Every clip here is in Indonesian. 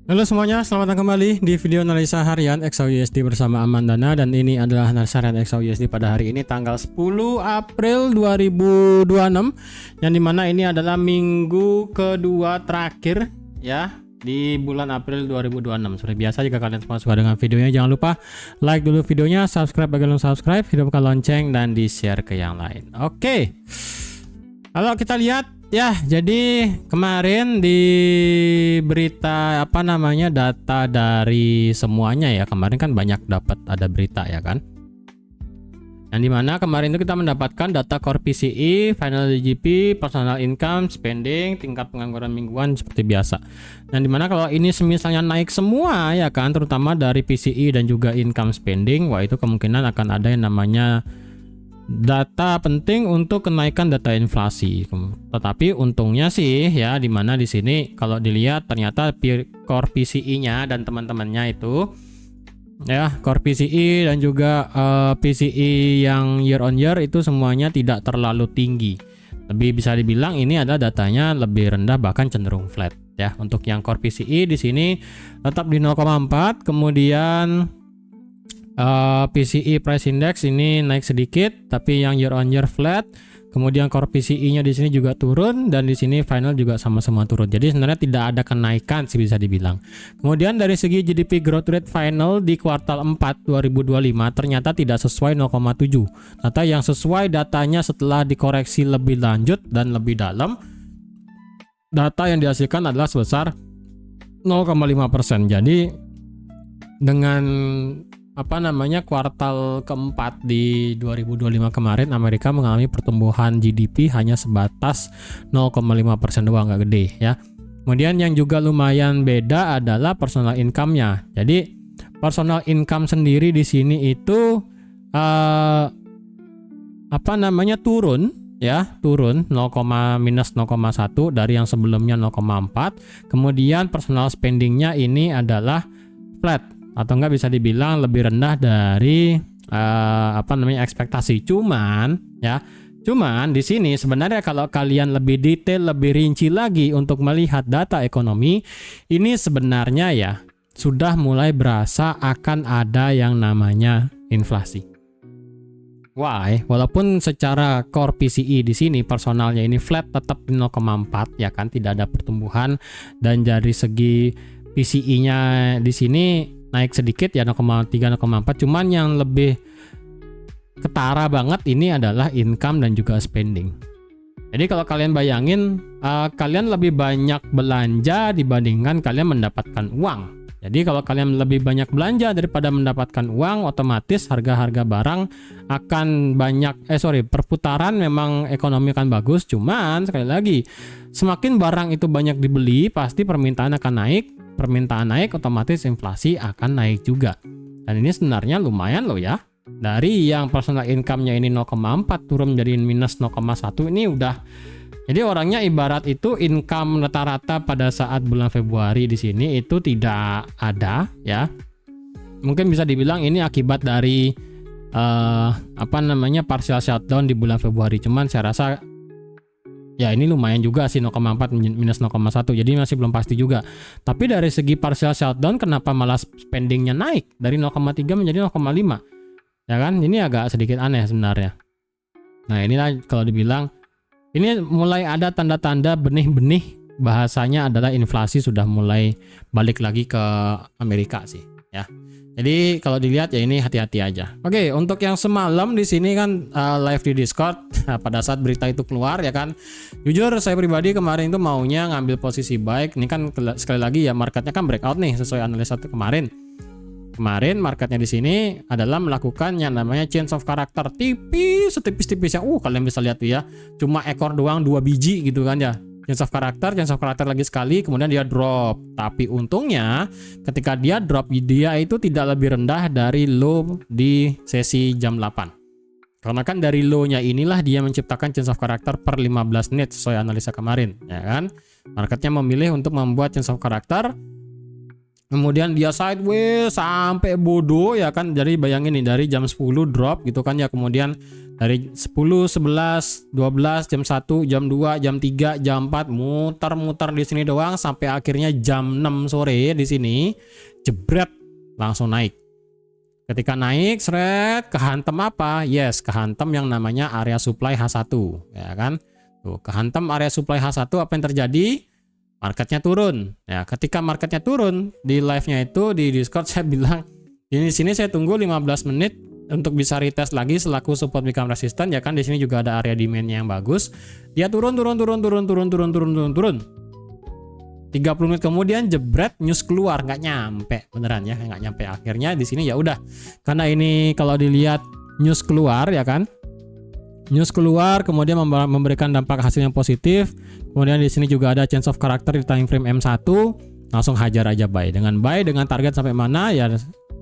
Halo semuanya, selamat datang kembali di video analisa harian XAUUSD bersama Amandana, dan ini adalah analisa harian XAUUSD pada hari ini tanggal 10 April 2026, yang dimana ini adalah minggu kedua terakhir ya di bulan April 2026. Seperti biasa, jika kalian semua suka dengan videonya, jangan lupa like dulu videonya, subscribe bagi yang belum subscribe, hidupkan lonceng, dan di share ke yang lain. Oke, kalau kita lihat ya, jadi kemarin di berita data dari semuanya ya, kemarin kan banyak dapat ada berita ya kan, yang dimana kemarin itu kita mendapatkan data core PCE, final DJP, personal income, spending, tingkat pengangguran mingguan seperti biasa. Dan dimana kalau ini misalnya naik semua ya kan, terutama dari PCE dan juga income spending, wah itu kemungkinan akan ada yang namanya data penting untuk kenaikan data inflasi. Tetapi untungnya sih ya, dimana di sini kalau dilihat ternyata core PCE-nya dan teman-temannya itu ya, core PCE dan juga PCE yang year on year itu semuanya tidak terlalu tinggi. Lebih bisa dibilang ini adalah datanya lebih rendah, bahkan cenderung flat ya. Untuk yang core PCE di sini tetap di 0,4, kemudian PCE price index ini naik sedikit, tapi yang year on year flat. Kemudian core PCE-nya di sini juga turun, dan di sini final juga sama-sama turun. Jadi sebenarnya tidak ada kenaikan sih bisa dibilang. Kemudian dari segi GDP growth rate final di kuartal 4 2025 ternyata tidak sesuai 0,7. Ternyata yang sesuai datanya setelah dikoreksi lebih lanjut dan lebih dalam, data yang dihasilkan adalah sebesar 0,5%. Jadi dengan kuartal keempat di 2025 kemarin, Amerika mengalami pertumbuhan GDP hanya sebatas 0,5% doang, nggak gede ya. Kemudian yang juga lumayan beda adalah personal income-nya. Jadi personal income sendiri di sini itu turun ya, turun minus 0,1 dari yang sebelumnya 0,4. Kemudian personal spending-nya ini adalah flat, atau enggak bisa dibilang lebih rendah dari ekspektasi. Cuman di sini sebenarnya kalau kalian lebih detail, lebih rinci lagi untuk melihat data ekonomi ini, sebenarnya ya sudah mulai berasa akan ada yang namanya inflasi. Why? Walaupun secara core PCE di sini personalnya ini flat, tetap di 0,4 ya kan, tidak ada pertumbuhan, dan dari segi PCE-nya di sini naik sedikit ya, 0,3 0,4. Cuman yang lebih ketara banget ini adalah income dan juga spending. Jadi kalau kalian bayangin, kalian lebih banyak belanja dibandingkan kalian mendapatkan uang. Jadi kalau kalian lebih banyak belanja daripada mendapatkan uang, otomatis harga-harga barang akan perputaran memang ekonomi akan bagus. Cuman sekali lagi, semakin barang itu banyak dibeli, pasti permintaan akan naik. Permintaan naik, otomatis inflasi akan naik juga. Dan ini sebenarnya lumayan loh ya. Dari yang personal income-nya ini 0,4 turun menjadi minus 0,1, ini udah. Jadi orangnya ibarat itu income rata-rata pada saat bulan Februari di sini itu tidak ada ya. Mungkin bisa dibilang ini akibat dari partial shutdown di bulan Februari. Cuman saya rasa ya ini lumayan juga sih, 0,4 minus 0,1, jadi masih belum pasti juga. Tapi dari segi partial shutdown, kenapa malah spendingnya naik dari 0,3 menjadi 0,5 ya kan, ini agak sedikit aneh sebenarnya. Nah inilah kalau dibilang ini mulai ada tanda-tanda benih-benih, bahasanya adalah inflasi sudah mulai balik lagi ke Amerika sih ya. Jadi kalau dilihat ya ini hati-hati aja. Oke, untuk yang semalam di sini kan live di Discord pada saat berita itu keluar ya kan. Jujur saya pribadi kemarin itu maunya ngambil posisi baik. Ini kan sekali lagi ya, marketnya kan breakout nih sesuai analisa kemarin. Kemarin marketnya di sini adalah melakukan yang namanya change of character, setipis-tipisnya. Kalian bisa lihat tuh ya, cuma ekor doang 2 biji gitu kan ya. Change of character lagi sekali, kemudian dia drop. Tapi untungnya ketika dia drop, dia itu tidak lebih rendah dari low di sesi jam 8. Karena kan dari low-nya inilah dia menciptakan change of character per 15 menit sesuai analisa kemarin ya kan. Marketnya memilih untuk membuat change of character, kemudian dia sideways sampai bodoh ya kan. Jadi bayangin nih, dari jam 10 drop gitu kan ya, kemudian Dari 10, 11, 12, jam 1, jam 2, jam 3, jam 4 muter-muter di sini doang sampai akhirnya jam 6 sore di sini jebret langsung naik. Ketika naik seret kehantem apa? Yes, kehantem yang namanya area supply H1 ya kan. Tuh, kehantem area supply H1 apa yang terjadi? Marketnya turun. Ya, ketika marketnya turun di live-nya itu di Discord saya bilang di sini saya tunggu 15 menit untuk bisa retest lagi selaku support become resistant ya kan. Di sini juga ada area demand-nya yang bagus. Dia turun. 30 menit kemudian jebret news keluar, nggak nyampe beneran ya, nggak nyampe. Akhirnya di sini ya udah, karena ini kalau dilihat news keluar ya kan, news keluar kemudian memberikan dampak hasil yang positif. Kemudian di sini juga ada change of character di time frame M1, langsung hajar aja buy dengan target sampai mana ya,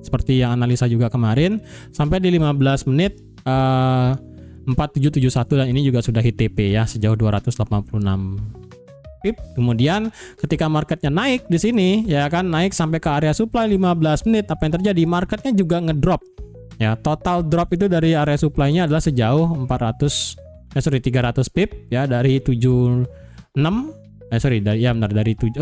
seperti yang analisa juga kemarin sampai di 15 menit 4771 dan ini juga sudah hit TP ya sejauh 286 pip. Kemudian ketika marketnya naik di sini ya kan, naik sampai ke area supply 15 menit, apa yang terjadi? Marketnya juga ngedrop. Ya, total drop itu dari area supply-nya adalah sejauh 300 pip ya, dari 76 dari 77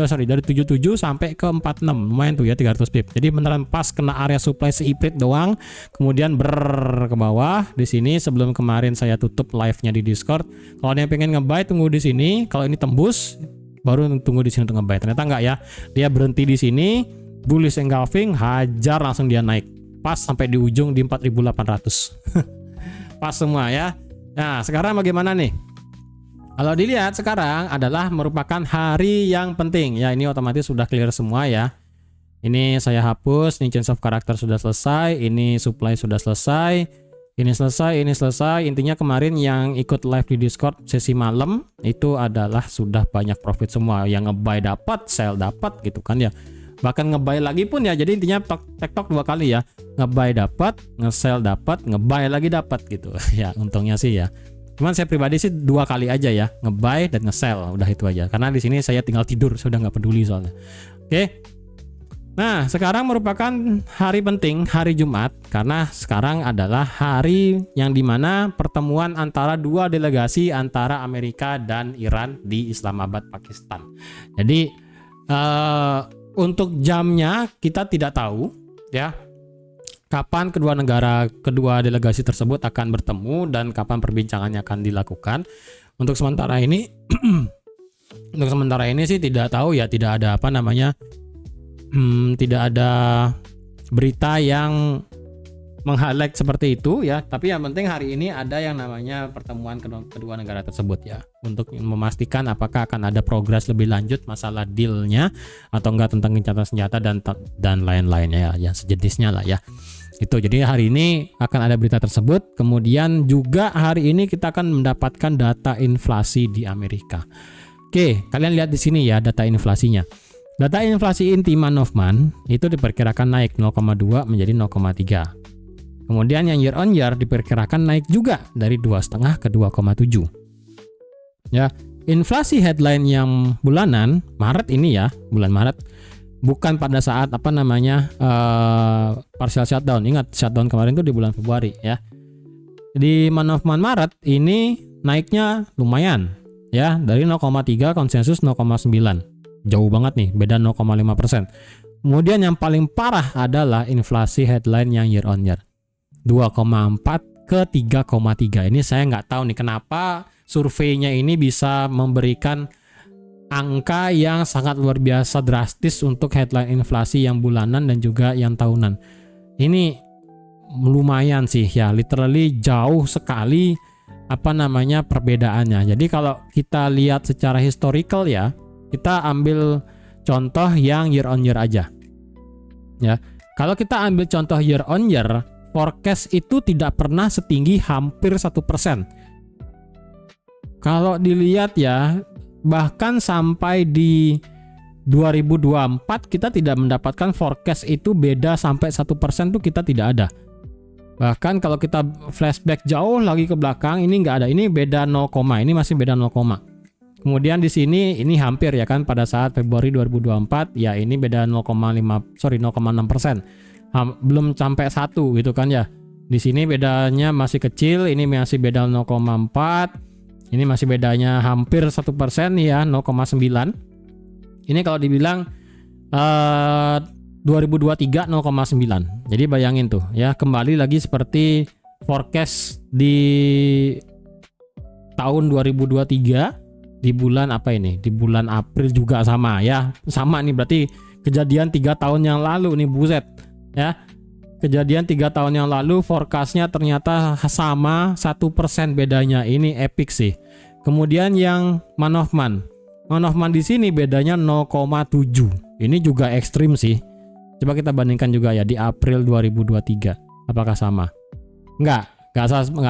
sampai ke 46. Lumayan tuh ya, 300 pip. Jadi beneran pas kena area supply seiprit doang, kemudian ke bawah. Di sini sebelum kemarin saya tutup live-nya di Discord. Kalau ada yang pengen nge-buy tunggu di sini. Kalau ini tembus baru tunggu di sini untuk nge-buy. Ternyata enggak ya. Dia berhenti di sini, bullish engulfing, hajar langsung dia naik. Pas sampai di ujung di 4.800. Pas semua ya. Nah, sekarang bagaimana nih? Kalau dilihat sekarang adalah merupakan hari yang penting ya, ini otomatis sudah clear semua ya. Ini saya hapus, ini change of character sudah selesai, ini supply sudah selesai, ini selesai. Intinya kemarin yang ikut live di Discord sesi malam itu adalah sudah banyak profit semua, yang nge-buy dapat, sell dapat gitu kan ya. Bahkan nge-buy lagi pun ya, jadi intinya tektok 2 kali ya, nge-buy dapat, nge-sell dapat, nge-buy lagi dapat gitu. Ya untungnya sih ya. Cuman saya pribadi sih 2 kali aja ya, nge-buy dan nge-sell, udah itu aja. Karena di sini saya tinggal tidur, saya udah nggak peduli soalnya. Oke. Nah, sekarang merupakan hari penting, hari Jumat, karena sekarang adalah hari yang dimana pertemuan antara 2 delegasi antara Amerika dan Iran di Islamabad, Pakistan. Jadi untuk jamnya kita tidak tahu ya, kapan kedua delegasi tersebut akan bertemu dan kapan perbincangannya akan dilakukan. Untuk sementara ini sih tidak tahu ya, tidak ada tidak ada berita yang meng-highlight seperti itu ya. Tapi yang penting hari ini ada yang namanya pertemuan kedua negara tersebut ya, untuk memastikan apakah akan ada progres lebih lanjut masalah dealnya atau enggak tentang gencatan senjata dan lain-lainnya ya, yang sejenisnya lah ya. Itu jadi hari ini akan ada berita tersebut. Kemudian juga hari ini kita akan mendapatkan data inflasi di Amerika. Oke, kalian lihat di sini ya data inflasinya. Data inflasi inti month of month itu diperkirakan naik 0,2 menjadi 0,3. Kemudian yang year on year diperkirakan naik juga dari 2,5 ke 2,7. Ya, inflasi headline yang bulanan Maret ini ya, bulan Maret, bukan pada saat partial shutdown. Ingat, shutdown kemarin itu di bulan Februari ya. Di month of month Maret ini naiknya lumayan ya, dari 0,3 konsensus 0,9. Jauh banget nih, beda 0,5%. Kemudian yang paling parah adalah inflasi headline yang year on year. 2,4 ke 3,3. Ini saya nggak tahu nih kenapa surveinya ini bisa memberikan angka yang sangat luar biasa drastis untuk headline inflasi yang bulanan dan juga yang tahunan. Ini lumayan sih ya, literally jauh sekali perbedaannya. Jadi kalau kita lihat secara historical ya, kita ambil contoh yang year on year aja. Ya. Kalau kita ambil contoh year on year, forecast itu tidak pernah setinggi hampir 1%. Kalau dilihat ya, bahkan sampai di 2024 kita tidak mendapatkan forecast itu beda sampai 1% tuh kita tidak ada. Bahkan kalau kita flashback jauh lagi ke belakang, ini nggak ada. Ini beda 0, ini masih beda 0. Kemudian di sini ini hampir ya kan, pada saat Februari 2024 ya ini beda 0,6%. Belum sampai 1 gitu kan ya. Di sini bedanya masih kecil, ini masih beda 0,4. Ini masih bedanya hampir 1% ya, 0,9. Ini kalau dibilang 2023 0,9. Jadi bayangin tuh ya, kembali lagi seperti forecast di tahun 2023 di bulan apa ini? Di bulan April juga sama ya. Sama nih, berarti kejadian 3 tahun yang lalu nih, buset ya. Kejadian 3 tahun yang lalu forecastnya ternyata sama, 1% bedanya. Ini epic sih. Kemudian yang month of month. Month of month di sini bedanya 0,7. Ini juga ekstrim sih. Coba kita bandingkan juga ya di April 2023. Apakah sama? Enggak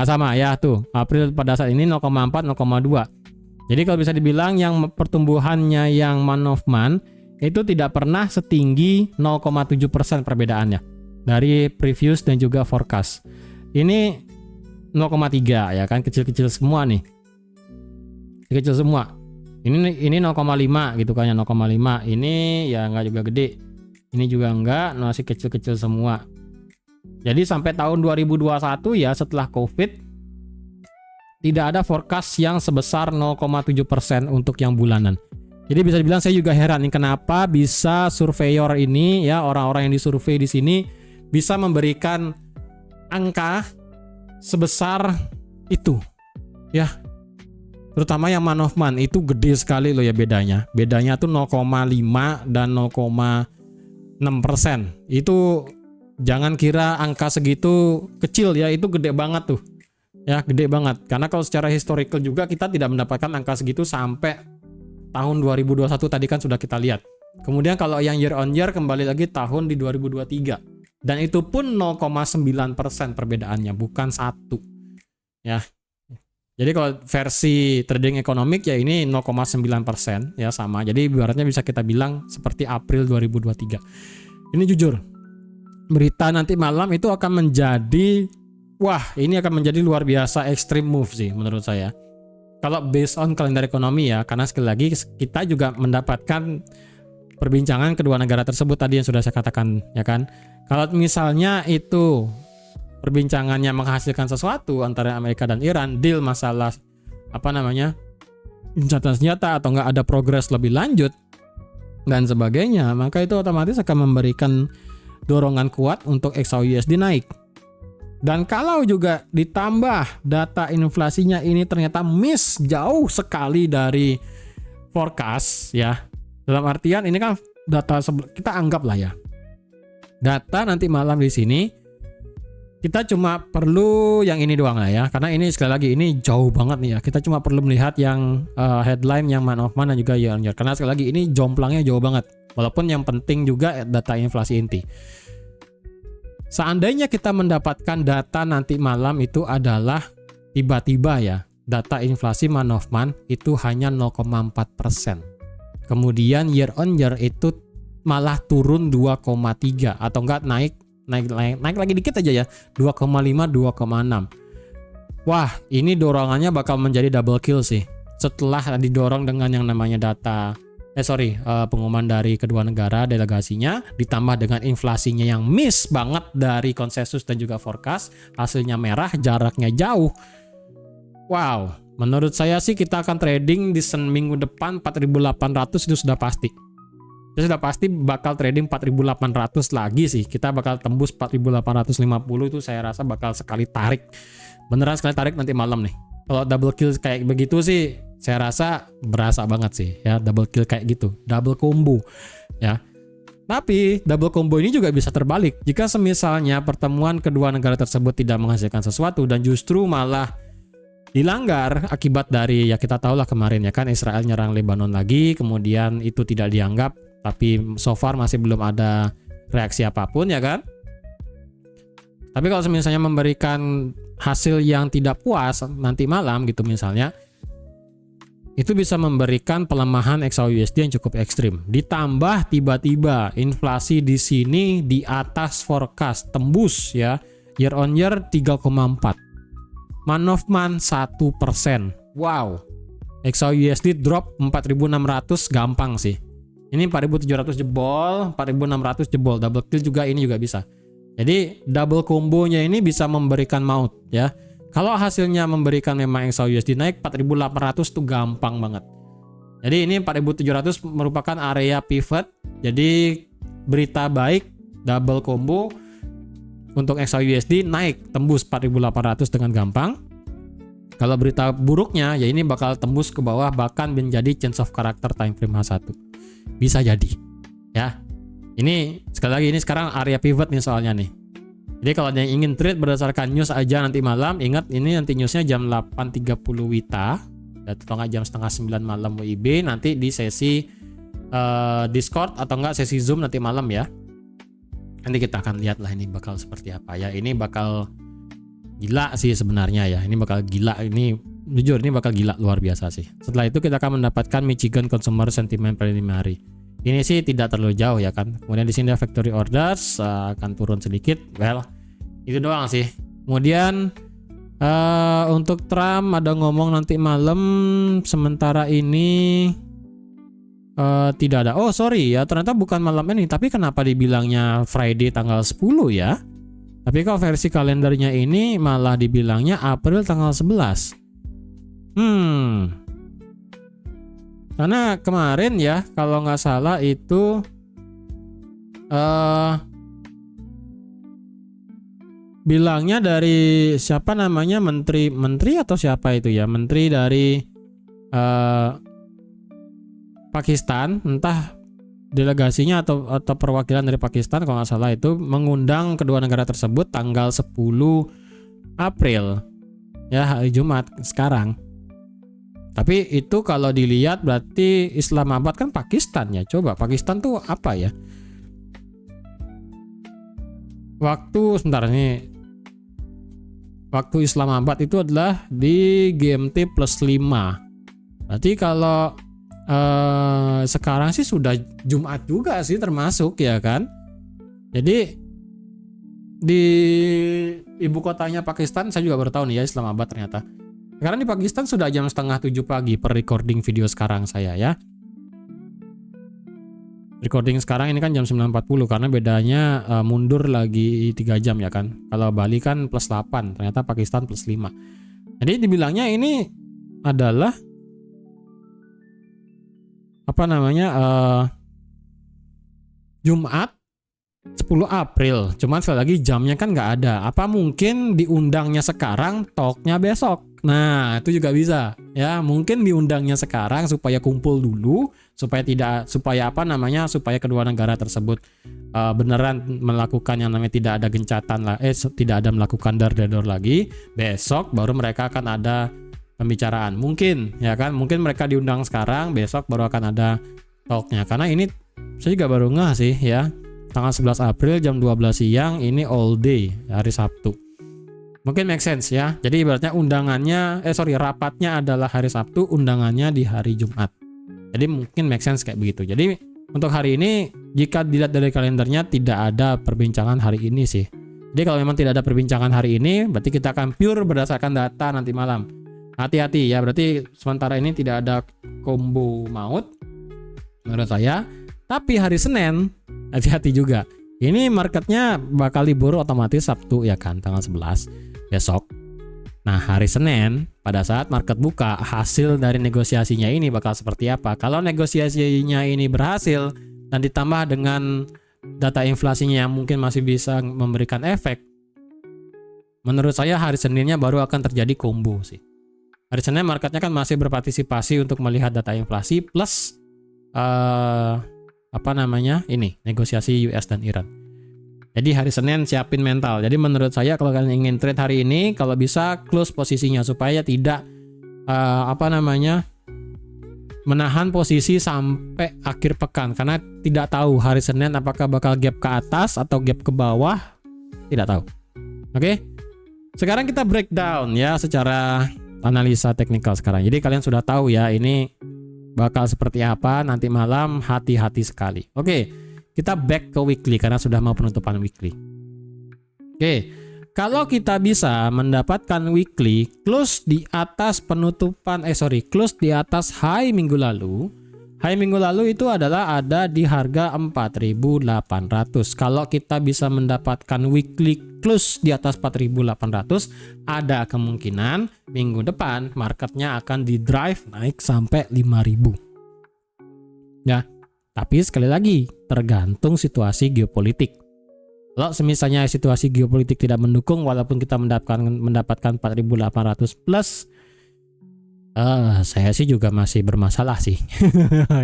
sama ya tuh. April pada saat ini 0,4, 0,2. Jadi kalau bisa dibilang yang pertumbuhannya yang month of month itu tidak pernah setinggi 0,7% perbedaannya dari previous dan juga forecast. Ini 0,3 ya kan, kecil-kecil semua nih. Kecil semua. Ini 0,5 gitu kan ya, 0,5. Ini ya enggak juga gede. Ini juga enggak, masih kecil-kecil semua. Jadi sampai tahun 2021 ya, setelah Covid tidak ada forecast yang sebesar 0,7% untuk yang bulanan. Jadi bisa dibilang saya juga heran nih, kenapa bisa surveyor ini ya, orang-orang yang disurvei di sini bisa memberikan angka sebesar itu ya, terutama yang month of month itu gede sekali loh ya bedanya tuh 0,5 dan 0,6%. Itu jangan kira angka segitu kecil ya, itu gede banget tuh ya, gede banget. Karena kalau secara historical juga kita tidak mendapatkan angka segitu sampai tahun 2021 tadi kan sudah kita lihat. Kemudian kalau yang year on year kembali lagi tahun di 2023. Dan itu pun 0,9% perbedaannya, bukan 1. Ya. Jadi kalau versi trading ekonomik ya ini 0,9% ya sama. Jadi ibaratnya bisa kita bilang seperti April 2023. Ini jujur, berita nanti malam itu akan menjadi, ini akan menjadi luar biasa extreme move sih menurut saya. Kalau based on kalender ekonomi ya, karena sekali lagi kita juga mendapatkan perbincangan kedua negara tersebut tadi yang sudah saya katakan ya kan. Kalau misalnya itu perbincangannya menghasilkan sesuatu antara Amerika dan Iran, deal masalah gencatan senjata atau nggak ada progres lebih lanjut dan sebagainya, maka itu otomatis akan memberikan dorongan kuat untuk XAUUSD naik. Dan kalau juga ditambah data inflasinya ini ternyata miss jauh sekali dari forecast ya. Dalam artian ini kan data kita anggap lah ya. Data nanti malam di sini kita cuma perlu yang ini doang lah ya. Karena ini sekali lagi ini jauh banget nih ya. Kita cuma perlu melihat yang headline yang month of month dan juga year on year. Karena sekali lagi ini jomplangnya jauh banget. Walaupun yang penting juga data inflasi inti. Seandainya kita mendapatkan data nanti malam itu adalah tiba-tiba ya, data inflasi month of month itu hanya 0,4%. Kemudian year on year itu malah turun 2,3 atau enggak naik lagi dikit aja ya, 2,5 2,6. Wah, ini dorongannya bakal menjadi double kill sih. Setelah didorong dengan yang namanya pengumuman dari kedua negara delegasinya, ditambah dengan inflasinya yang miss banget dari konsensus dan juga forecast, hasilnya merah, jaraknya jauh. Wow, menurut saya sih kita akan trading di minggu depan 4.800 itu sudah pasti. Itu sudah pasti bakal trading 4.800 lagi sih. Kita bakal tembus 4.850 itu saya rasa bakal sekali tarik. Beneran sekali tarik nanti malam nih. Kalau double kill kayak begitu sih saya rasa berasa banget sih ya, double kill kayak gitu, double combo ya. Tapi double combo ini juga bisa terbalik jika semisalnya pertemuan kedua negara tersebut tidak menghasilkan sesuatu dan justru malah dilanggar akibat dari ya kita tahu lah kemarin ya kan, Israel nyerang Lebanon lagi, kemudian itu tidak dianggap, tapi so far masih belum ada reaksi apapun ya kan. Tapi kalau misalnya memberikan hasil yang tidak puas nanti malam gitu misalnya, itu bisa memberikan pelemahan XAUUSD yang cukup ekstrim. Ditambah tiba-tiba inflasi di sini di atas forecast, tembus ya, year on year 3,4. Month of month 1%. Wow. XAUUSD drop 4.600 gampang sih. Ini 4.700 jebol, 4.600 jebol, double kill juga ini juga bisa. Jadi double combonya ini bisa memberikan maut ya. Kalau hasilnya memberikan memang XAUUSD naik 4.800 tuh gampang banget. Jadi ini 4.700 merupakan area pivot. Jadi berita baik double combo untuk XAUUSD naik tembus 4.800 dengan gampang. Kalau berita buruknya ya ini bakal tembus ke bawah bahkan menjadi change of character time frame H1. Bisa jadi ya. Ini sekali lagi ini sekarang area pivot nih soalnya nih. Jadi kalau ada yang ingin trade berdasarkan news aja nanti malam, ingat ini nanti newsnya jam 8.30 WITA atau enggak jam setengah 9 malam WIB, nanti di sesi Discord atau enggak sesi Zoom nanti malam ya. Nanti kita akan lihat lah ini bakal seperti apa ya. Ini bakal gila sih sebenarnya ya. Ini bakal gila, ini jujur ini bakal gila luar biasa sih. Setelah itu kita akan mendapatkan Michigan Consumer Sentiment Preliminary. Ini sih tidak terlalu jauh ya kan. Kemudian di sini ada factory orders akan turun sedikit. Well, itu doang sih. Kemudian untuk Trump ada ngomong nanti malam. Sementara ini tidak ada. Oh sorry ya, ternyata bukan malam ini. Tapi kenapa dibilangnya Friday tanggal 10 ya? Tapi kalau versi kalendernya ini malah dibilangnya April tanggal 11. Karena kemarin ya kalau nggak salah itu bilangnya dari siapa namanya menteri atau siapa itu ya, menteri dari Pakistan, entah delegasinya atau perwakilan dari Pakistan kalau nggak salah itu mengundang kedua negara tersebut tanggal 10 April ya, hari Jumat sekarang. Tapi itu kalau dilihat berarti Islamabad kan Pakistan ya. Coba Pakistan tuh apa ya? Sebentar nih. Waktu Islamabad itu adalah di GMT plus 5. Berarti kalau sekarang sih sudah Jumat juga sih termasuk ya kan. Jadi di ibu kotanya Pakistan saya juga baru tahu nih ya, Islamabad ternyata. Sekarang di Pakistan sudah jam 6:30 pagi per recording video sekarang saya ya. Recording sekarang ini kan jam 9.40 karena bedanya mundur lagi 3 jam ya kan. Kalau Bali kan plus 8, ternyata Pakistan plus 5. Jadi dibilangnya ini adalah Jumat 10 April. Cuman sekali lagi jamnya kan nggak ada. Apa mungkin diundangnya sekarang, talknya besok? Nah, itu juga bisa. Ya, mungkin diundangnya sekarang supaya kumpul dulu, supaya kedua negara tersebut beneran melakukan yang namanya tidak ada gencatan lah, tidak ada melakukan dar-dar lagi. Besok baru mereka akan ada pembicaraan. Mungkin, ya kan? Mungkin mereka diundang sekarang, besok baru akan ada talknya. Karena ini saya juga baru ngeh sih ya. Tanggal 11 April jam 12 siang ini all day, hari Sabtu. Mungkin make sense ya. Jadi ibaratnya rapatnya adalah hari Sabtu, undangannya di hari Jumat. Jadi mungkin make sense kayak begitu. Jadi untuk hari ini jika dilihat dari kalendernya tidak ada perbincangan hari ini sih. Jadi kalau memang tidak ada perbincangan hari ini, berarti kita akan pure berdasarkan data nanti malam. Hati-hati ya, berarti sementara ini tidak ada combo maut menurut saya. Tapi hari Senin hati-hati juga. Ini marketnya bakal libur otomatis Sabtu ya kan, tanggal 11 besok. Nah hari Senin pada saat market buka, hasil dari negosiasinya ini bakal seperti apa. Kalau negosiasinya ini berhasil dan ditambah dengan data inflasinya yang mungkin masih bisa memberikan efek, menurut saya hari Seninnya baru akan terjadi combo sih. Hari Senin marketnya kan masih berpartisipasi untuk melihat data inflasi plus negosiasi US dan Iran. Jadi hari Senin siapin mental. Jadi menurut saya kalau kalian ingin trade hari ini, kalau bisa close posisinya supaya tidak menahan posisi sampai akhir pekan, karena tidak tahu hari Senin apakah bakal gap ke atas atau gap ke bawah, tidak tahu. Oke. Sekarang kita breakdown ya secara analisa teknikal sekarang. Jadi kalian sudah tahu ya ini bakal seperti apa nanti malam, hati-hati sekali. Oke, kita back ke weekly karena sudah mau penutupan weekly. Oke, kalau kita bisa mendapatkan weekly close di atas close di atas high minggu lalu. High minggu lalu itu adalah ada di harga 4.800. Kalau kita bisa mendapatkan weekly close di atas 4.800, ada kemungkinan minggu depan marketnya akan di drive naik sampai 5.000. Ya, tapi sekali lagi tergantung situasi geopolitik. Kalau misalnya situasi geopolitik tidak mendukung, walaupun kita mendapatkan 4.800 plus, saya sih juga masih bermasalah sih.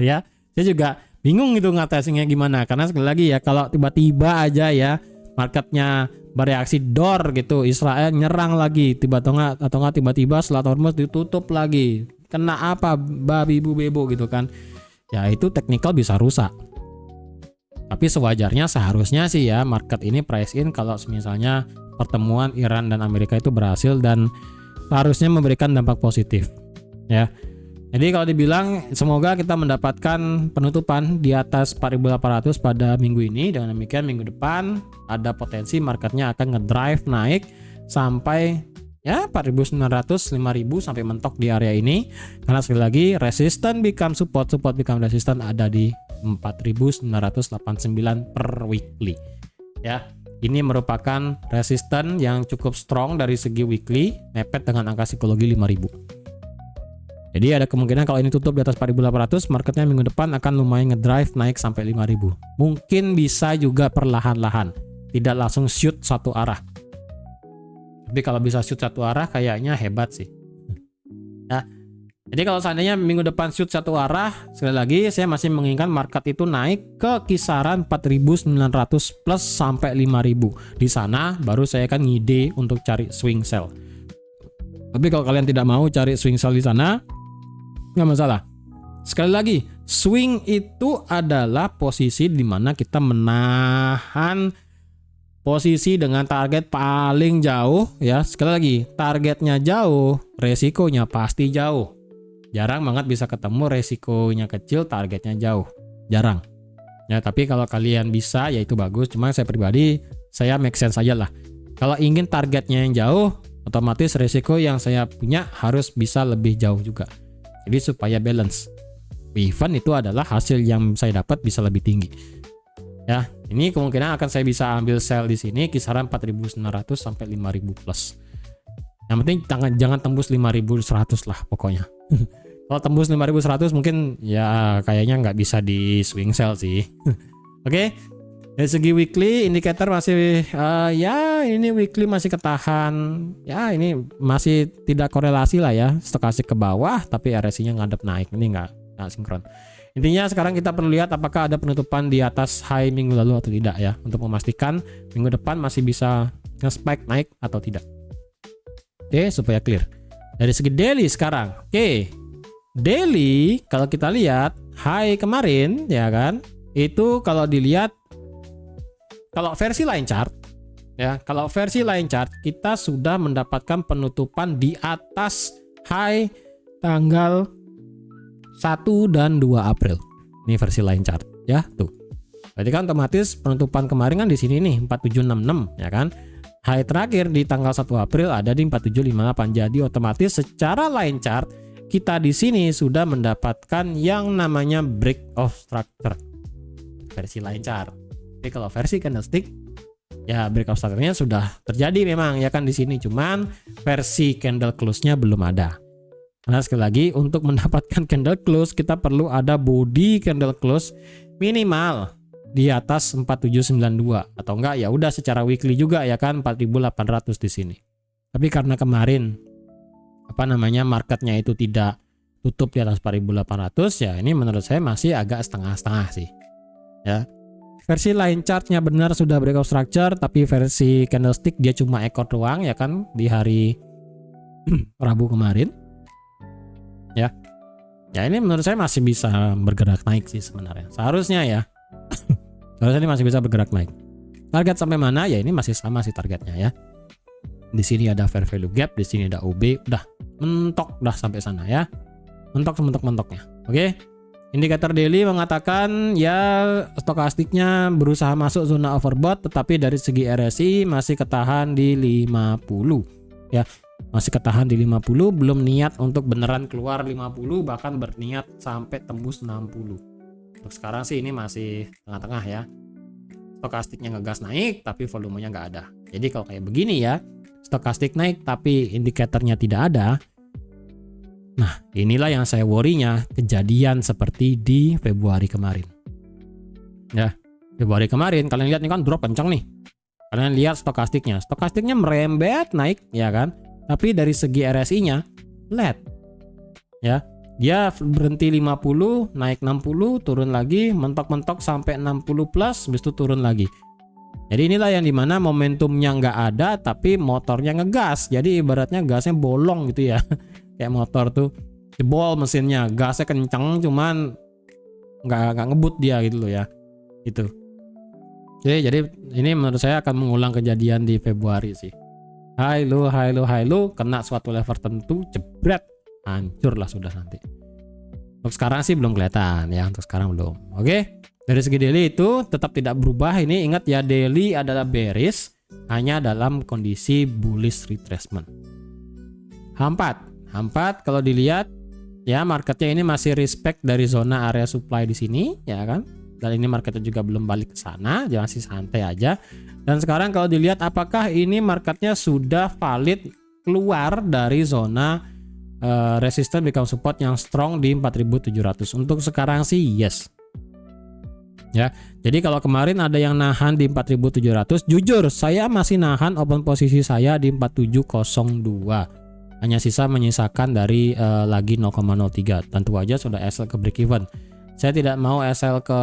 Ya, saya juga bingung gitu ngatasinya gimana, karena sekali lagi ya, kalau tiba-tiba aja ya marketnya bereaksi door gitu, Israel nyerang lagi atau nggak tiba-tiba Selat Hormuz ditutup lagi, kena apa babi bu bebo gitu kan, ya itu technical bisa rusak. Tapi sewajarnya seharusnya sih ya market ini price in kalau misalnya pertemuan Iran dan Amerika itu berhasil, dan seharusnya memberikan dampak positif. Ya, jadi kalau dibilang semoga kita mendapatkan penutupan di atas 4.800 pada minggu ini. Dengan demikian minggu depan ada potensi marketnya akan ngedrive naik sampai ya 4.900, 5.000 sampai mentok di area ini. Karena sekali lagi resistance become support, support become resistance ada di 4.989 per weekly. Ya, ini merupakan resistance yang cukup strong dari segi weekly, mepet dengan angka psikologi 5.000. Jadi ada kemungkinan kalau ini tutup di atas 4.800, marketnya minggu depan akan lumayan ngedrive naik sampai 5.000. Mungkin bisa juga perlahan-lahan, tidak langsung shoot satu arah. Tapi kalau bisa shoot satu arah kayaknya hebat sih. Nah, jadi kalau seandainya minggu depan shoot satu arah, sekali lagi saya masih menginginkan market itu naik ke kisaran 4.900 plus sampai 5.000. Di sana baru saya akan ngide untuk cari swing sell. Tapi kalau kalian tidak mau cari swing sell di sana, nggak masalah. Sekali lagi, swing itu adalah posisi di mana kita menahan posisi dengan target paling jauh ya. Sekali lagi, targetnya jauh, resikonya pasti jauh. Jarang banget bisa ketemu resikonya kecil, targetnya jauh. Jarang. Ya, tapi kalau kalian bisa ya itu bagus. Cuma saya pribadi, saya make sense aja lah. Kalau ingin targetnya yang jauh, otomatis resiko yang saya punya harus bisa lebih jauh juga. Jadi supaya balance. Even itu adalah hasil yang saya dapat bisa lebih tinggi. Ya, ini kemungkinan akan saya bisa ambil sell di sini kisaran 4.900 sampai 5.000 plus. Yang penting jangan tembus 5.100 lah pokoknya. Kalau tembus 5.100 mungkin ya kayaknya nggak bisa di swing sell sih. Oke. Dari segi weekly indikator masih ya ini weekly masih ketahan. Ya ini masih tidak korelasi lah ya. Stokastik ke bawah tapi RSI-nya ngadep naik. Ini nggak sinkron. Intinya sekarang kita perlu lihat apakah ada penutupan di atas high minggu lalu atau tidak ya, untuk memastikan minggu depan masih bisa nge-spike naik atau tidak. Oke, supaya clear. Dari segi daily sekarang. Oke. Daily kalau kita lihat high kemarin ya kan, itu kalau dilihat kalau versi line chart ya, kalau versi line chart kita sudah mendapatkan penutupan di atas high tanggal 1 dan 2 April. Ini versi line chart ya, tuh. Berarti kan otomatis penutupan kemarin kan di sini nih 4766 ya kan. High terakhir di tanggal 1 April ada di 4758. Jadi otomatis secara line chart kita di sini sudah mendapatkan yang namanya break of structure versi line chart. Tapi kalau versi candlestick ya break of structure-nya sudah terjadi memang ya kan di sini, cuman versi candle close-nya belum ada. Karena sekali lagi untuk mendapatkan candle close kita perlu ada body candle close minimal di atas 4792 atau enggak ya udah secara weekly juga ya kan 4800 di sini. Tapi karena kemarin marketnya itu tidak tutup di atas 4800 ya, ini menurut saya masih agak setengah-setengah sih. Ya. Versi line chart-nya benar sudah breakout structure, tapi versi candlestick dia cuma ekor doang ya kan di hari Rabu kemarin. Ya. Ya ini menurut saya masih bisa bergerak naik sih sebenarnya. Seharusnya ya. Seharusnya ini masih bisa bergerak naik. Target sampai mana? Ya ini masih sama sih targetnya ya. Di sini ada fair value gap, di sini ada OB, udah mentok dah sampai sana ya. Mentok-mentoknya. Oke. Indikator daily mengatakan ya stokastiknya berusaha masuk zona overbought, tetapi dari segi RSI masih ketahan di 50 ya. Masih ketahan di 50, belum niat untuk beneran keluar 50, bahkan berniat sampai tembus 60. Untuk sekarang sih ini masih tengah-tengah ya. Stokastiknya ngegas naik tapi volumenya nggak ada. Jadi kalau kayak begini ya, stokastik naik tapi indikatornya tidak ada. Nah, inilah yang saya worry-nya kejadian seperti di Februari kemarin. Ya, Februari kemarin kalian lihat ini kan drop kencang nih. Kalian lihat stokastiknya. Stokastiknya merembet naik ya kan. Tapi dari segi RSI-nya flat. Ya. Dia berhenti 50, naik 60, turun lagi, mentok-mentok sampai 60 plus, habis itu turun lagi. Jadi inilah yang dimana momentumnya nggak ada, tapi motornya ngegas. Jadi ibaratnya gasnya bolong gitu ya. Kayak motor tuh jebol mesinnya, gasnya kenceng, cuman nggak ngebut dia gitu loh ya. Itu. Jadi ini menurut saya akan mengulang kejadian di Februari sih. High low, kena suatu level tertentu, jebret. Hancur lah sudah nanti. Untuk sekarang sih belum kelihatan ya, untuk sekarang belum. Oke, dari segi daily itu tetap tidak berubah. Ini ingat ya, daily adalah bearish hanya dalam kondisi bullish retracement. H4 kalau dilihat ya, marketnya ini masih respect dari zona area supply di sini ya kan. Dan ini marketnya juga belum balik ke sana, jangan sih santai aja. Dan sekarang kalau dilihat apakah ini marketnya sudah valid keluar dari zona resistance become support yang strong di 4700. Untuk sekarang sih yes. Ya. Jadi kalau kemarin ada yang nahan di 4700, jujur saya masih nahan open posisi saya di 4702. Hanya menyisakan dari lagi 0,03. Tentu aja sudah SL ke break even. Saya tidak mau SL ke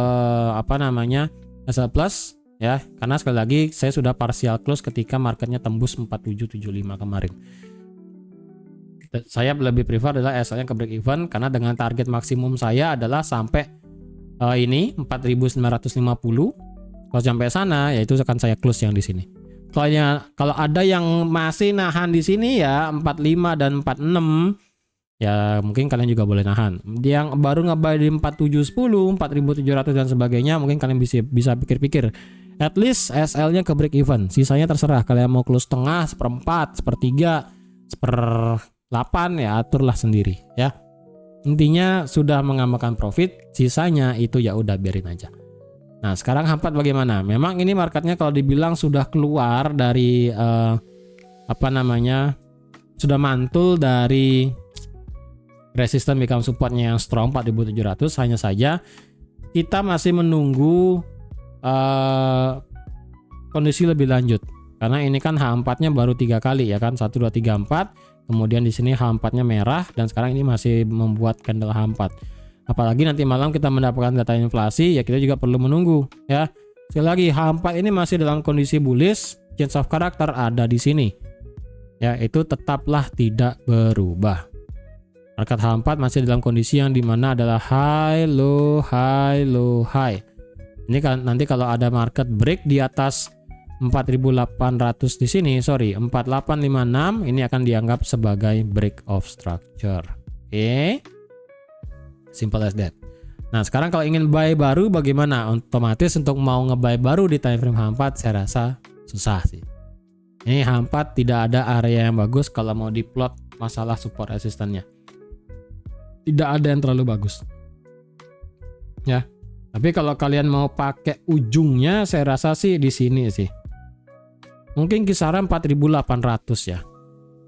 SL plus ya, karena sekali lagi saya sudah partial close ketika marketnya tembus 4775 kemarin. Saya lebih prefer adalah SL-nya ke break even, karena dengan target maksimum saya adalah sampai ini 4950. Kalau sampai sana ya itu akan saya close yang di sini. Kalau ada yang masih nahan di sini ya 45 dan 46 ya mungkin kalian juga boleh nahan. Yang baru nge-buy di 4710, 4700 dan sebagainya, mungkin kalian bisa pikir-pikir. At least SL-nya ke break even. Sisanya terserah, kalian mau close setengah, seperempat, sepertiga, 8 ya aturlah sendiri ya. Intinya sudah mengamalkan profit, sisanya itu ya udah biarin aja. Nah, sekarang H4 bagaimana? Memang ini marketnya kalau dibilang sudah keluar dari sudah mantul dari resistance become supportnya yang strong 4700, hanya saja kita masih menunggu kondisi lebih lanjut. Karena ini kan H4-nya baru 3 kali ya kan, 1 2 3 4. Kemudian di sini H4-nya merah dan sekarang ini masih membuat candle H4. Apalagi nanti malam kita mendapatkan data inflasi, ya kita juga perlu menunggu ya. Sekali lagi H4 ini masih dalam kondisi bullish, change of character ada di sini. Ya, itu tetaplah tidak berubah. Market H4 masih dalam kondisi yang dimana adalah high low high low high. Ini kan nanti kalau ada market break di atas 4800 di sini, 4856, ini akan dianggap sebagai break of structure. Oke. Simple as that. Nah, sekarang kalau ingin buy baru bagaimana? Otomatis untuk mau nge-buy baru di time frame H4 saya rasa susah sih. Ini H4 tidak ada area yang bagus kalau mau diplot masalah support resistance-nya. Tidak ada yang terlalu bagus. Ya. Tapi kalau kalian mau pakai ujungnya, saya rasa sih di sini sih. Mungkin kisaran 4800 ya.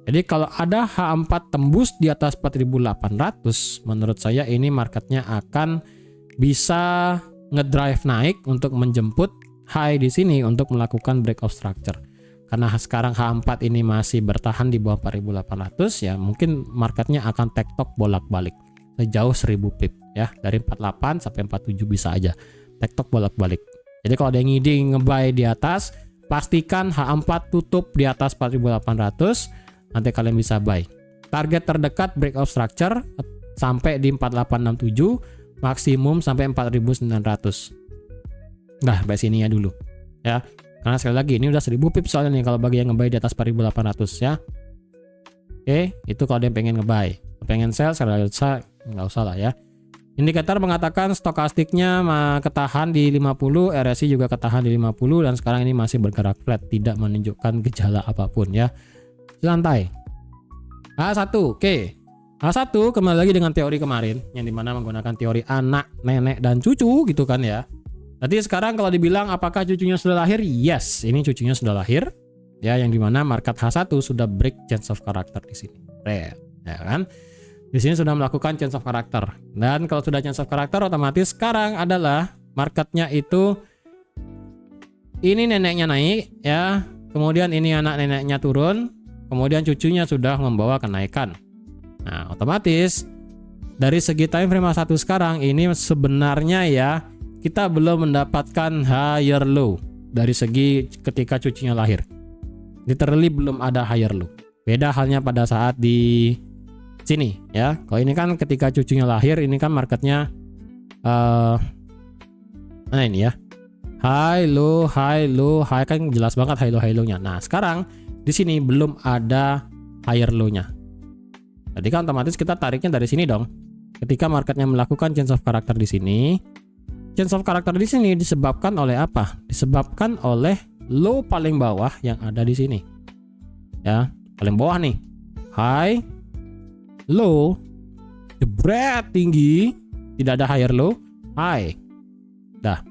Jadi kalau ada H4 tembus di atas 4800, menurut saya ini marketnya akan bisa ngedrive naik untuk menjemput high di sini untuk melakukan break of structure. Karena sekarang H4 ini masih bertahan di bawah 4800 ya, mungkin marketnya akan tektok bolak-balik sejauh 1000 pip ya, dari 48 sampai 47 bisa aja tektok bolak-balik. Jadi kalau ada yang ngide nge-buy di atas, pastikan H4 tutup di atas 4800, nanti kalian bisa buy. Target terdekat break of structure sampai di 4867, maksimum sampai 4900. Nah, sampai sini ya dulu. Ya. Karena sekali lagi ini udah 1000 pip soalnya nih kalau bagi yang nge-buy di atas 4800 ya. Oke, itu kalau ada yang pengen nge-buy. Pengen sell, saya nggak usah lah ya. Indikator mengatakan stokastiknya ketahan di 50, RSI juga ketahan di 50 dan sekarang ini masih bergerak flat, tidak menunjukkan gejala apapun ya. Santai. H1, oke. H1 kembali lagi dengan teori kemarin yang dimana menggunakan teori anak, nenek, dan cucu gitu kan ya. Jadi sekarang kalau dibilang apakah cucunya sudah lahir? Yes, ini cucunya sudah lahir. Ya, yang dimana market H1 sudah break change of character di sini. Ya kan? Di sini sudah melakukan change of character. Dan kalau sudah change of character otomatis sekarang adalah marketnya itu ini neneknya naik ya. Kemudian ini anak neneknya turun. Kemudian cucunya sudah membawa kenaikan. Nah, otomatis dari segi time frame H1 sekarang ini sebenarnya ya kita belum mendapatkan higher low dari segi ketika cucunya lahir. Literally belum ada higher low. Beda halnya pada saat di sini ya. Kalau ini kan ketika cucunya lahir ini kan marketnya nah ini ya. High low kan jelas banget high low-nya. Nah, sekarang di sini belum ada higher low-nya. Jadi kan otomatis kita tariknya dari sini dong. Ketika marketnya melakukan change of character di sini, change of character di sini disebabkan oleh apa? Disebabkan oleh low paling bawah yang ada di sini. Ya, paling bawah nih. High, low, jebret tinggi, tidak ada higher low, high. Dah.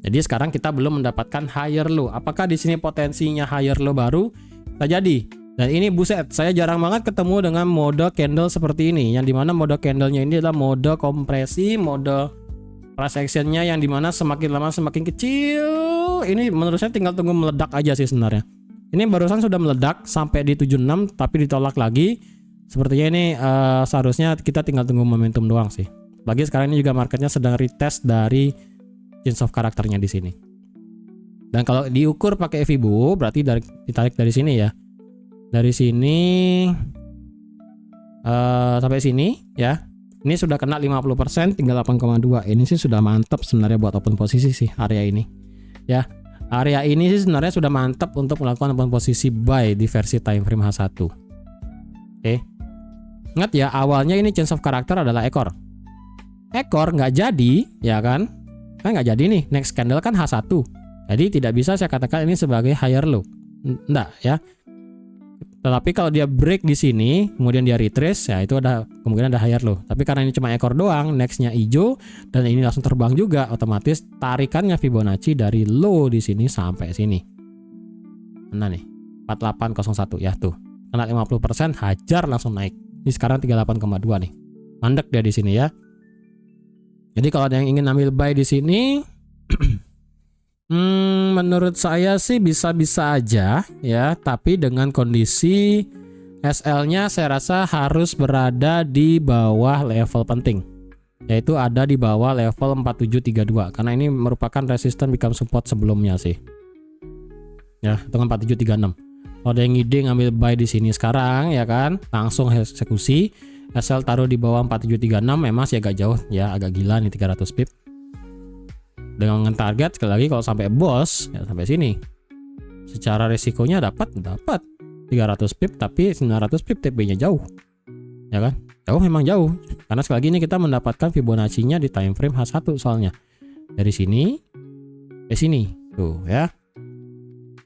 Jadi sekarang kita belum mendapatkan higher low. Apakah di sini potensinya higher low baru? Tak jadi. Dan ini buset, saya jarang banget ketemu dengan mode candle seperti ini. Yang dimana mode candlenya ini adalah mode kompresi, mode price actionnya yang dimana semakin lama semakin kecil. Ini menurut saya tinggal tunggu meledak aja sih sebenarnya. Ini barusan sudah meledak sampai di 76 tapi ditolak lagi. Sepertinya ini seharusnya kita tinggal tunggu momentum doang sih. Lagi sekarang ini juga marketnya sedang retest dari change of karakternya di sini. Dan kalau diukur pakai FIBO berarti ditarik dari sini ya. Dari sini sampai sini ya. Ini sudah kena 50%, tinggal 8,2. Ini sih sudah mantap sebenarnya buat open posisi sih area ini. Ya. Area ini sih sebenarnya sudah mantap untuk melakukan open posisi buy di versi time frame H1. Oke. Ingat ya, awalnya ini change of character adalah ekor. Ekor nggak jadi, ya kan? Kan nggak jadi nih. Next candle kan H1. Jadi tidak bisa saya katakan ini sebagai higher low. Enggak ya. Tetapi kalau dia break di sini, kemudian dia retrace, ya itu ada kemungkinan ada higher low. Tapi karena ini cuma ekor doang, nextnya hijau dan ini langsung terbang juga, otomatis tarikannya Fibonacci dari low di sini sampai sini. Mana nih? 4801 ya tuh. Kena 50%, hajar langsung naik. Ini sekarang 38,2 nih. Mandek dia di sini ya. Jadi kalau ada yang ingin ambil buy di sini menurut saya sih bisa-bisa aja ya, tapi dengan kondisi SL-nya saya rasa harus berada di bawah level penting, yaitu ada di bawah level 4732 karena ini merupakan resisten become support sebelumnya sih. Ya, dengan 4736. Kalau ada yang ngide ngambil buy di sini sekarang ya kan, langsung eksekusi. SL taruh di bawah 4736 memang sih agak jauh ya, agak gila nih 300 pip. Dengan target sekali lagi kalau sampai bos ya sampai sini. Secara resikonya dapat 300 pip tapi 900 pip TP-nya jauh. Ya kan? Jauh memang jauh. Karena sekali lagi ini kita mendapatkan Fibonacci-nya di time frame H1 soalnya. Dari sini ke sini. Tuh ya.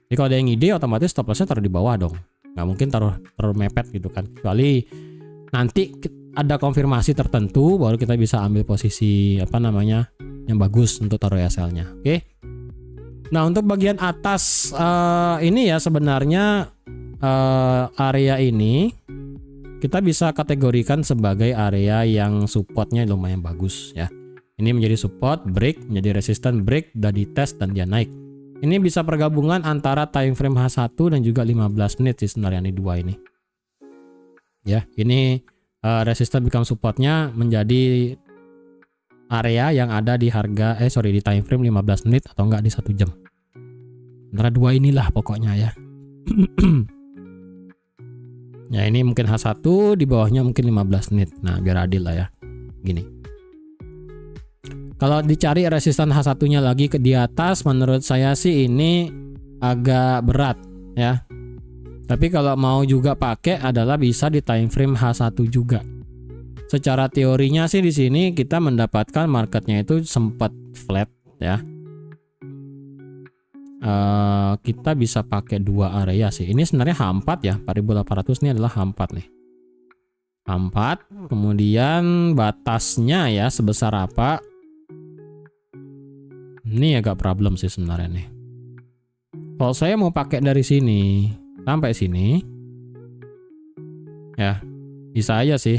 Jadi kalau ada yang ide otomatis stop loss-nya taruh di bawah dong. Nggak mungkin taruh mepet gitu kan. Kecuali nanti ada konfirmasi tertentu baru kita bisa ambil posisi apa namanya yang bagus untuk taruh SL-nya. Oke. Nah, untuk bagian atas ini ya sebenarnya area ini kita bisa kategorikan sebagai area yang supportnya lumayan bagus ya. Ini menjadi support, break, menjadi resisten, break, udah dites dan dia naik. Ini bisa pergabungan antara time frame H1 dan juga 15 menit sih sebenarnya ini dua ini. Ya, ini resisten become supportnya menjadi area yang ada di harga di time frame 15 menit atau enggak di 1 jam. Antara dua inilah pokoknya ya. Ya ini mungkin H1, di bawahnya mungkin 15 menit. Nah, biar adil lah ya. Gini. Kalau dicari resisten H1-nya lagi ke di atas, menurut saya sih ini agak berat ya. Tapi kalau mau juga pakai adalah bisa di time frame H1 juga. Secara teorinya sih di sini kita mendapatkan marketnya itu sempat flat ya. kita bisa pakai dua area sih. Ini sebenarnya H4 ya, 4800 ini adalah H4 nih. H4, kemudian batasnya ya sebesar apa? Ini agak problem sih sebenarnya nih. Kalau saya mau pakai dari sini sampai sini, ya bisa aja sih.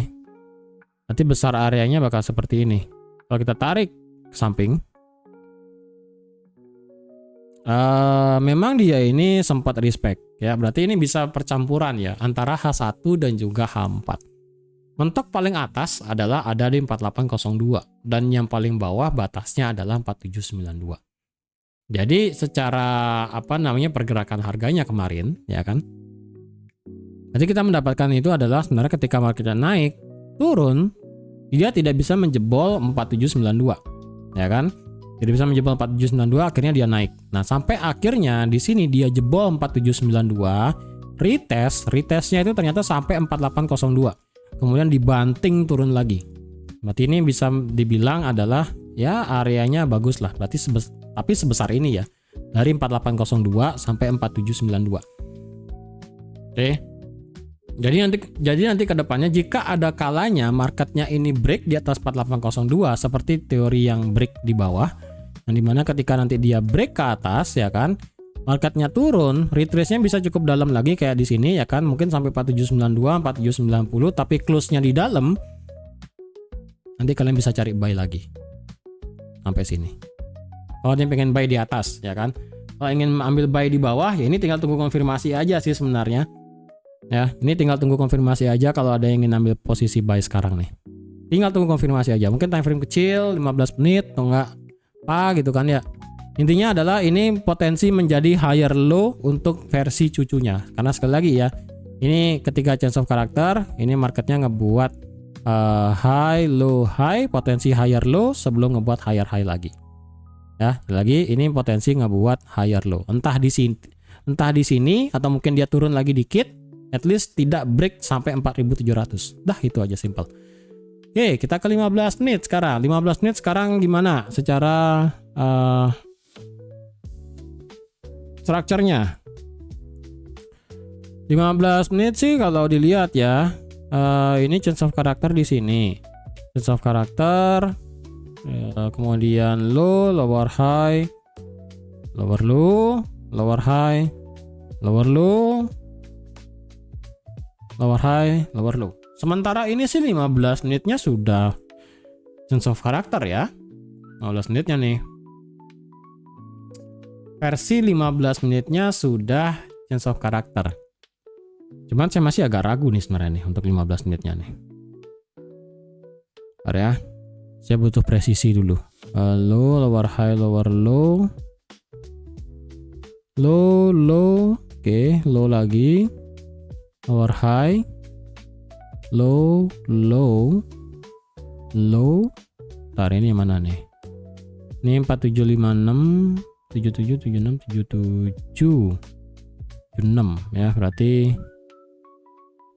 Nanti besar areanya bakal seperti ini. Kalau kita tarik ke samping, memang dia ini sempat respect ya. Berarti ini bisa percampuran ya antara H1 dan juga H4. Mentok paling atas adalah ada di 4802 dan yang paling bawah batasnya adalah 4792. Jadi secara apa namanya pergerakan harganya kemarin ya kan. Nanti kita mendapatkan itu adalah sebenarnya ketika marketnya naik, turun, dia tidak bisa menjebol 4792 ya kan. Tidak bisa menjebol 4792, akhirnya dia naik. Nah, sampai akhirnya di sini dia jebol 4792, retestnya itu ternyata sampai 4802. Kemudian dibanting turun lagi. Berarti ini bisa dibilang adalah ya areanya bagus lah. Berarti tapi sebesar ini ya. Dari 4802 sampai 4792. Oke. Jadi nanti ke depannya jika ada kalanya marketnya ini break di atas 4802 seperti teori yang break di bawah, yang dimana ketika nanti dia break ke atas ya kan, marketnya turun, retrace-nya bisa cukup dalam lagi kayak di sini ya kan, mungkin sampai 4792, 4790, tapi close-nya di dalam. Nanti kalian bisa cari buy lagi sampai sini. Kalau dia pengen buy di atas ya kan. Kalau ingin ambil buy di bawah ya ini tinggal tunggu konfirmasi aja sih sebenarnya. Ya, ini tinggal tunggu konfirmasi aja kalau ada yang ingin ambil posisi buy sekarang nih. Tinggal tunggu konfirmasi aja. Mungkin time frame kecil 15 menit atau enggak apa gitu kan ya. Intinya adalah ini potensi menjadi higher low untuk versi cucunya. Karena sekali lagi ya, ini ketika change of character, ini marketnya ngebuat high, low, high, potensi higher low sebelum ngebuat higher high lagi. Ya, lagi ini potensi ngebuat higher low. Entah di sini atau mungkin dia turun lagi dikit, at least tidak break sampai 4700. Dah itu aja simple. Oke, kita ke 15 menit sekarang. 15 menit sekarang gimana secara strukturnya? 15 menit sih kalau dilihat ya, ini change of character di sini. Change of character, kemudian low, lower high, lower low, lower high, lower low, lower high, lower low. Sementara ini sih 15 menitnya sudah change of character ya. 15 menitnya nih. Versi 15 menitnya sudah change of character. Cuman saya masih agak ragu nih sebenarnya nih untuk 15 menitnya nih. Bentar ya. Saya butuh presisi dulu. Low, lower high, lower low. Low, low. Oke, low lagi. Lower high. Low, low. Low. Bentar ini mana nih? Ini 4756, 77, 76, 77, 76 ya, berarti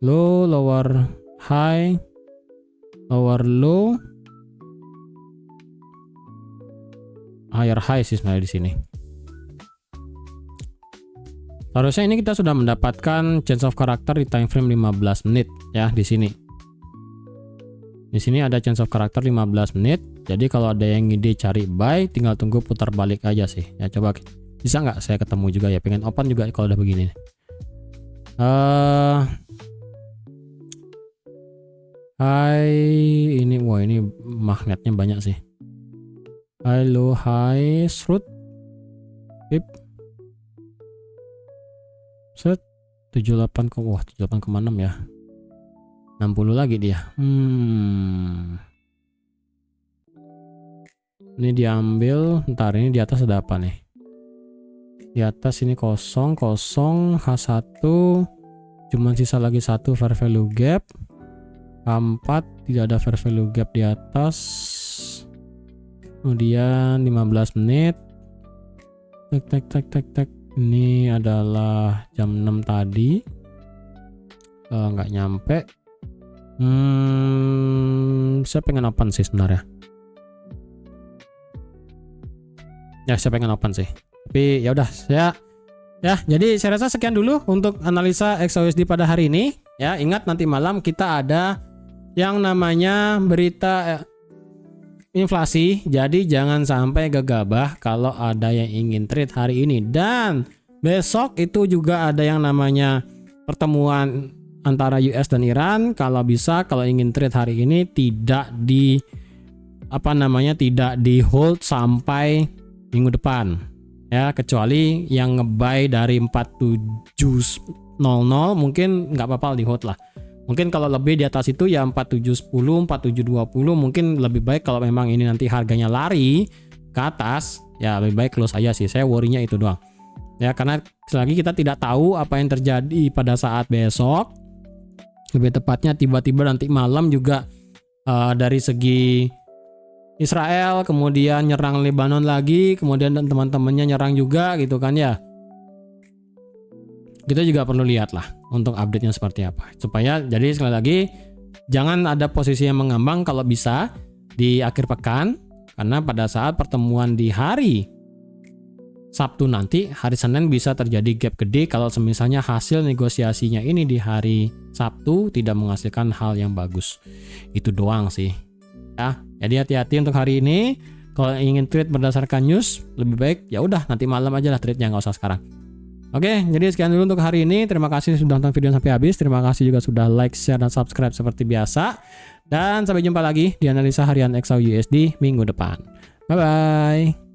low, lower high, lower low, higher high sih sebenarnya di sini. Harusnya ini kita sudah mendapatkan change of character di time frame 15 menit ya di sini. Di sini ada change of character 15 menit. Jadi kalau ada yang ide cari buy, tinggal tunggu putar balik aja sih. Ya coba bisa nggak saya ketemu juga ya, pengen open juga kalau udah begini. Hai, ini wah ini magnetnya banyak sih. Halo, high, shoot, pip, set 78 ke wah 78,6 ya. 60 lagi dia. Ini diambil, ntar ini di atas ada apa nih? Di atas ini kosong, H1, cuman sisa lagi satu fair value gap. H4 tidak ada fair value gap di atas. Kemudian 15 menit. Tek. Ini adalah jam 6 tadi. Nggak nyampe. Saya pengen open sih sebenarnya. Ya, saya pengen open sih. Tapi Tapi ya udah jadi saya rasa sekian dulu untuk analisa XAUSD pada hari ini. Ya, ingat nanti malam kita ada yang namanya berita inflasi. Jadi jangan sampai gegabah kalau ada yang ingin trade hari ini. Dan besok itu juga ada yang namanya pertemuan antara US dan Iran. Kalau bisa, kalau ingin trade hari ini tidak di hold sampai minggu depan. Ya, kecuali yang nge-buy dari 4700 mungkin nggak apa-apa di hold lah. Mungkin kalau lebih di atas itu ya 4710, 4720 mungkin lebih baik kalau memang ini nanti harganya lari ke atas, ya lebih baik close aja sih. Saya worry-nya itu doang. Ya, karena selagi kita tidak tahu apa yang terjadi pada saat besok. Lebih tepatnya tiba-tiba nanti malam juga dari segi Israel kemudian nyerang Lebanon lagi, kemudian dan teman-temannya nyerang juga gitu kan ya. Kita juga perlu lihat lah untuk update-nya seperti apa. Supaya jadi sekali lagi jangan ada posisi yang mengambang kalau bisa di akhir pekan, karena pada saat pertemuan di hari Sabtu nanti, hari Senin bisa terjadi gap gede kalau misalnya hasil negosiasinya ini di hari Sabtu tidak menghasilkan hal yang bagus. Itu doang sih. Ya, jadi hati-hati untuk hari ini. Kalau ingin trade berdasarkan news, lebih baik ya udah nanti malam aja lah trade-nya, nggak usah sekarang. Oke, jadi sekian dulu untuk hari ini. Terima kasih sudah nonton video sampai habis. Terima kasih juga sudah like, share, dan subscribe seperti biasa. Dan sampai jumpa lagi di analisa harian XAUUSD minggu depan. Bye bye.